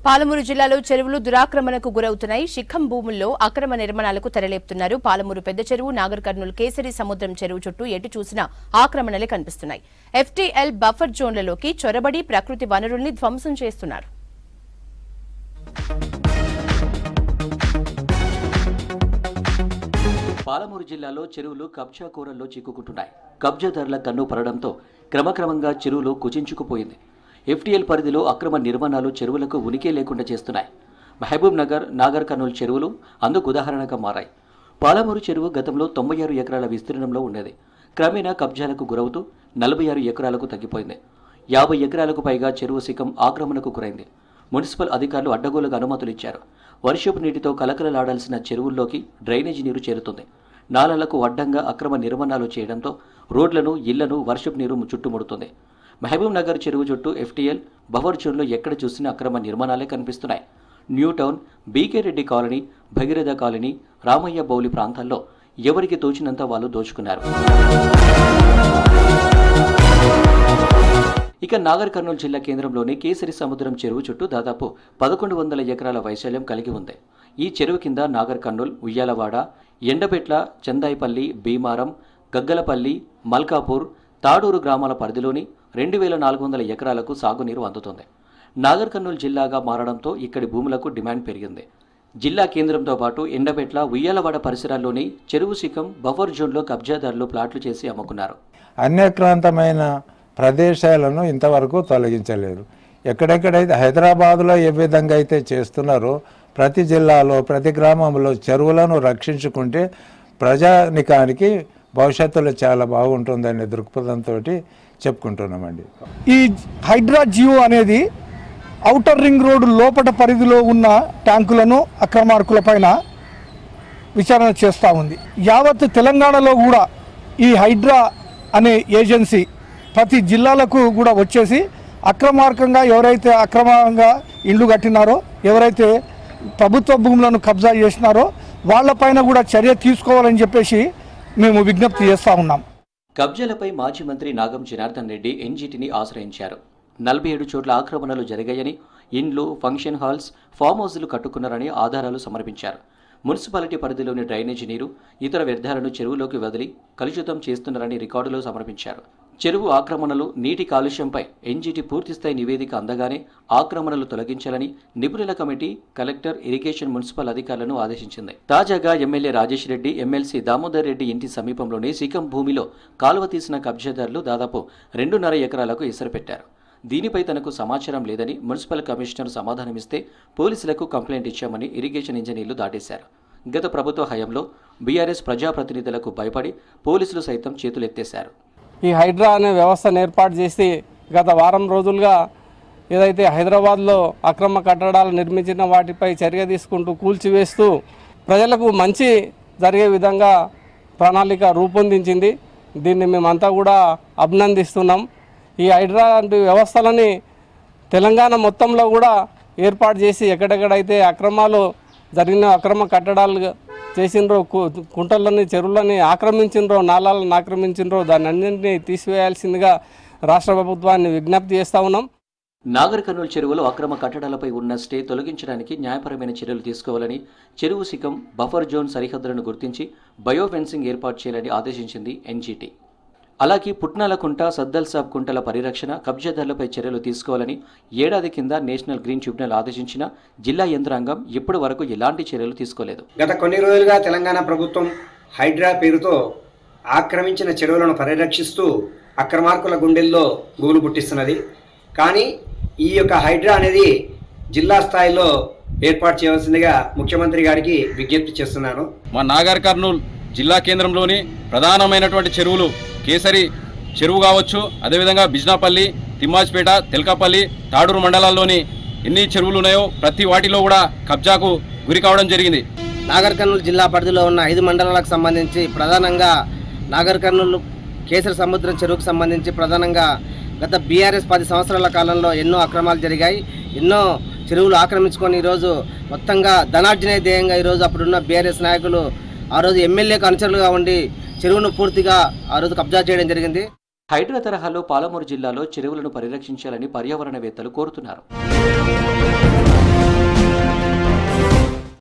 పాలమూరు జిల్లాలో చెరువులు దురాక్రమణకు గురవుతున్నాయి. శిఖం భూముల్లో అక్రమ నిర్మాణాలకు తెరలేపుతున్నారు. పాలమూరు పెద్ద చెరువు, నాగర్ కర్నూలు కేసరి సముద్రం చెరువు చుట్టూ ఎటు చూసినా ఆక్రమణలే కనిపిస్తున్నాయి. FTL బఫర్ జోన్లలోకి చొరబడి ప్రకృతి వనరుల్ని ధ్వంసం చేస్తున్నారు. పాలమూరు జిల్లాలో చెరువులు కబ్జా కూరల్లో చిక్కుకుంటున్నాయి. కబ్జాదారుల కన్ను పడడంతో క్రమక్రమంగా చెరువులు కుచించుకుపోయింది. FTL పరిధిలో అక్రమ నిర్మాణాలు చెరువులకు ఉనికి లేకుండా చేస్తున్నాయి. మహబూబ్ నగర్, నాగర్ కర్నూలు చెరువులు అందుకు ఉదాహరణగా మారాయి. పాలమూరు చెరువు గతంలో 96 ఎకరాల విస్తీర్ణంలో ఉండేది. క్రమేణా కబ్జాలకు గురవుతూ 46 ఎకరాలకు తగ్గిపోయింది. 50 ఎకరాలకు పైగా చెరువు శిఖం ఆక్రమణకు గురైంది. మున్సిపల్ అధికారులు అడ్డగోలుగా అనుమతులు ఇచ్చారు. వర్షపు నీటితో కలకలలాడాల్సిన చెరువుల్లోకి డ్రైనేజీ నీరు చేరుతుంది. నాలాలకు అడ్డంగా అక్రమ నిర్మాణాలు చేయడంతో రోడ్లను, ఇళ్లను వర్షపు నీరు చుట్టుముడుతుంది. మహబూబ్ నగర్ చెరువు చుట్టూ FTL బఫర్ జోన్లో ఎక్కడ చూసినా అక్రమ నిర్మాణాలే కనిపిస్తున్నాయి. New town, BK Reddy colony, Bhagiratha colony, Ramayya Bowli ప్రాంతాల్లో ఎవరికి తోచినంత వాళ్ళు దోచుకున్నారు. ఇక నాగర్ కర్నూలు జిల్లా కేంద్రంలోని కేసరి సముద్రం చెరువు చుట్టూ దాదాపు 1100 ఎకరాల వైశాల్యం కలిగి ఉంది. ఈ చెరువు కింద నాగర్ కర్నూలు, ఉయ్యాలవాడ, ఎండబెట్ల, చందాయిపల్లి, భీమారం, గగ్గలపల్లి, మల్కాపూర్, తాడూరు గ్రామాల పరిధిలోని 2400 ఎకరాలకు సాగునీరు అందుతుంది. నాగర్ కర్నూలు జిల్లాగా మారడంతో ఇక్కడి భూములకు డిమాండ్ పెరిగింది. జిల్లా కేంద్రంతో పాటు ఎండబెట్ల, ఉయ్యాలవాడ పరిసరాల్లోని చెరువు శిఖం బఫర్ జోన్లో కబ్జాదారులు ప్లాట్లు చేసి అమ్ముకున్నారు. అన్యక్రాంతమైన ప్రదేశాలను ఇంతవరకు తొలగించలేదు. ఎక్కడెక్కడైతే హైదరాబాద్లో ఏ విధంగా అయితే చేస్తున్నారో ప్రతి జిల్లాలో, ప్రతి గ్రామంలో చెరువులను రక్షించుకుంటే ప్రజానికానికి భవిష్యత్తులో చాలా బాగుంటుందనే దృక్పథంతో చెప్పుకుంటున్నామండి. ఈ హైడ్రా జియో అనేది ఔటర్ రింగ్ రోడ్డు లోపల పరిధిలో ఉన్న ట్యాంకులను అక్రమార్కుల పైన విచారణ చేస్తూ ఉంది. యావత్ తెలంగాణలో కూడా ఈ హైడ్రా అనే ఏజెన్సీ ప్రతి జిల్లాలకు కూడా వచ్చేసి అక్రమార్కంగా ఎవరైతే అక్రమంగా ఇండ్లు కట్టినారో, ఎవరైతే ప్రభుత్వ భూములను కబ్జా చేసినారో వాళ్ళపైన కూడా చర్య తీసుకోవాలని చెప్పేసి మేము విజ్ఞప్తి చేస్తూ ఉన్నాం. కబ్జాలపై మాజీ మంత్రి నాగం జనార్దన్ రెడ్డి NGTని ఆశ్రయించారు. 47 చోట్ల ఆక్రమణలు జరిగాయని, ఇండ్లు, ఫంక్షన్ హాల్స్, ఫామ్ హౌస్లు కట్టుకున్నారని ఆధారాలు సమర్పించారు. మున్సిపాలిటీ పరిధిలోని డ్రైనేజీ నీరు, ఇతర వ్యర్థాలను చెరువులోకి వదిలి కలుషితం చేస్తున్నారని రికార్డులో సమర్పించారు. చెరువు ఆక్రమణలు, నీటి కాలుష్యంపై NGT పూర్తిస్థాయి నివేదిక అందగానే ఆక్రమణలు తొలగించాలని నిపుణుల కమిటీ కలెక్టర్, ఇరిగేషన్, మున్సిపల్ అధికారులను ఆదేశించింది. తాజాగా ఎమ్మెల్యే రాజేష్ రెడ్డి, MLC దామోదర్ రెడ్డి ఇంటి సమీపంలోని శిఖం భూమిలో కాలువ తీసిన కబ్జాదారులు దాదాపు 2.5 ఎకరాలకు ఎసరు పెట్టారు. దీనిపై తనకు సమాచారం లేదని మున్సిపల్ కమిషనర్ సమాధానమిస్తే పోలీసులకు కంప్లైంట్ ఇచ్చామని ఇరిగేషన్ ఇంజనీర్లు దాటేశారు. గత ప్రభుత్వ హయాంలో BRS ప్రజాప్రతినిధులకు భయపడి పోలీసులు సైతం చేతులెత్తేశారు. ఈ హైడ్రా అనే వ్యవస్థను ఏర్పాటు చేసి గత వారం రోజులుగా ఏదైతే హైదరాబాద్లో అక్రమ కట్టడాలు నిర్మించిన వాటిపై చర్య తీసుకుంటూ కూల్చివేస్తూ ప్రజలకు మంచి జరిగే విధంగా ప్రణాళిక రూపొందించింది. దీన్ని మేమంతా కూడా అభినందిస్తున్నాం. ఈ హైడ్రా లాంటి వ్యవస్థలని తెలంగాణ మొత్తంలో కూడా ఏర్పాటు చేసి ఎక్కడెక్కడైతే అక్రమాలు జరిగిన, అక్రమ కట్టడాలు చేసిండ్రో, కుంటలని, చెరువులని ఆక్రమించిండ్రో, నాలాలను ఆక్రమించిండ్రో దాన్ని అన్నింటినీ తీసివేయాల్సిందిగా రాష్ట్ర ప్రభుత్వాన్ని విజ్ఞప్తి చేస్తూ ఉన్నాం. నాగర్ కర్నూలు చెరువులో అక్రమ కట్టడాలపై ఉన్న స్టే తొలగించడానికి న్యాయపరమైన చర్యలు తీసుకోవాలని, చెరువు శిఖం బఫర్ జోన్ సరిహద్దులను గుర్తించి బయో ఫెన్సింగ్ ఏర్పాటు చేయాలని ఆదేశించింది NGT. అలాగే పుట్నాలకుంట, సద్దల్సాబ్ కుంటల పరిరక్షణ, కబ్జాదారులపై చర్యలు తీసుకోవాలని ఏడాది కింద నేషనల్ గ్రీన్ ట్రిబ్యునల్ ఆదేశించిన జిల్లా యంత్రాంగం ఇప్పటి వరకు ఎలాంటి చర్యలు తీసుకోలేదు. గత కొన్ని రోజులుగా తెలంగాణ ప్రభుత్వం హైడ్రా పేరుతో ఆక్రమించిన చెరువులను పరిరక్షిస్తూ అక్రమార్కుల గుండెల్లో గూలు పుట్టిస్తున్నది. కానీ ఈ యొక్క హైడ్రా అనేది జిల్లా స్థాయిలో ఏర్పాటు చేయవలసిందిగా ముఖ్యమంత్రి గారికి విజ్ఞప్తి చేస్తున్నాను. మా నాగర్ కర్నూలు జిల్లా కేంద్రంలోని ప్రధానమైనటువంటి చెరువులు కేసరి చెరువు కావచ్చు, అదేవిధంగా బిజ్నాపల్లి, తిమ్మాజ్పేట, తెల్కాపల్లి, తాడూరు మండలాల్లోని ఎన్ని చెరువులు ఉన్నాయో ప్రతి వాటిలో కూడా కబ్జాకు గురి కావడం జరిగింది. నాగర్ కర్నూలు జిల్లా పరిధిలో ఉన్న 5 మండలాలకు సంబంధించి ప్రధానంగా నాగర్ కర్నూలు కేసరి సముద్రం చెరువుకు సంబంధించి ప్రధానంగా గత BRS 10 సంవత్సరాల కాలంలో ఎన్నో అక్రమాలు జరిగాయి. ఎన్నో చెరువులు ఆక్రమించుకొని ఈరోజు మొత్తంగా ధనార్జనే ధ్యేయంగా ఈరోజు అప్పుడున్న BRS నాయకులు ఆ రోజు ఎమ్మెల్యేకు అనుచరులుగా ఉండి చెరువును పూర్తిగా ఆ రోజు కబ్జా చేయడం జరిగింది. హైడ్రా తరహాలో పాలమూరు జిల్లాలో చెరువులను పరిరక్షించాలని పర్యావరణవేత్తలు కోరుతున్నారు.